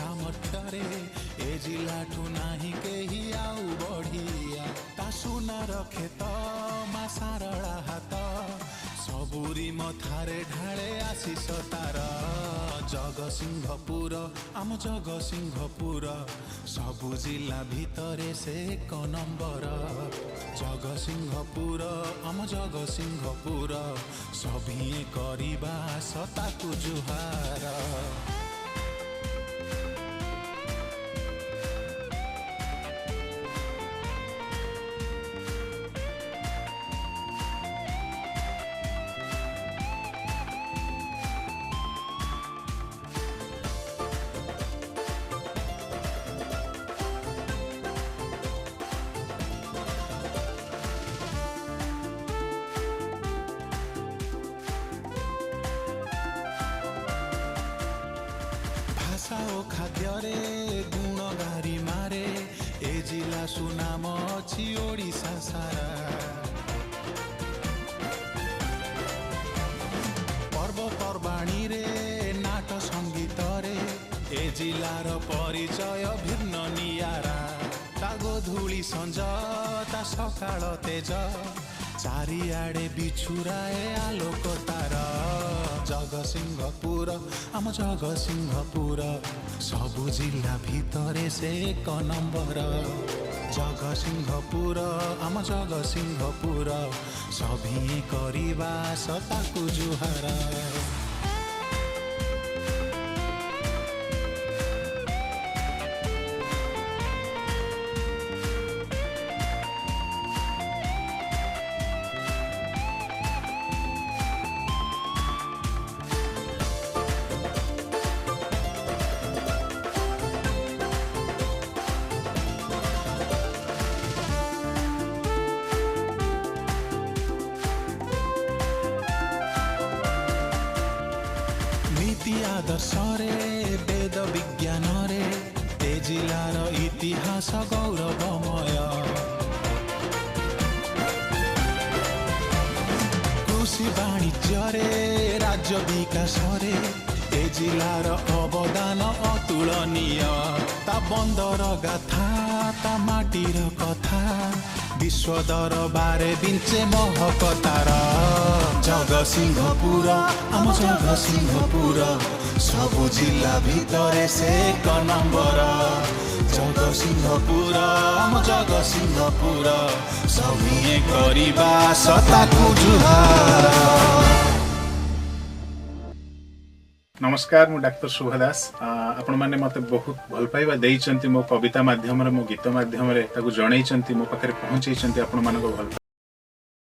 सामर्थ्य ए जिल्लाठू नाही केही आउ बढिया ता सुनार खेत मा सारळा हात सबुरी मथारे ढाळे आशिष तार जगसिंहपुर आम जगसिंहपुर सबु जिल्ला भितरे से एक नंबर जगसिंहपुर आम जगसिंहपुर सभिए करिबा सताकु जुहार खाद्य गुण गारी मारे ए जिला सुनाम अछि ओडिसा सारा पर्वपर्वाणी रे नाट संगीत रे ए जिलार परिचय भिन्न नियारा ता गोधूली संज ता सकाळ तेज चारिआडे बिछुराए आलोक तार जगसिंहपुर आम जगसिंहपुर सबु जिल्ला भितरे से एक नंबर जगसिंहपुर आम जगसिंहपुर सभिए करिबा सताकु जुहार नीति आदर्श रे वेद विज्ञान रे ए जिलार इतिहास गौरवमय कृषि वाणिज्य रे राज्य विकास रे ए जिलार अवदान अतुलनीय ता बंदर गाथा ता माटीर कथा विश्व दरबारे बिंचे महक तार जगसिंहपुर आम जगसिंहपुर सबु जिल्ला भितरे से एक नंबर जगसिंहपुर आम जगसिंहपुर सभिए करिबा सताकु जुहार। नमस्कार मु डाक्टर शुभ दास आपण माने मते बहुत भल पाइबा देइचंती मो कविता माध्यम रे मो गीत माध्यम रे ताकू जणैचंती मो पाखरे पहुंचैचंती आपण मानको भल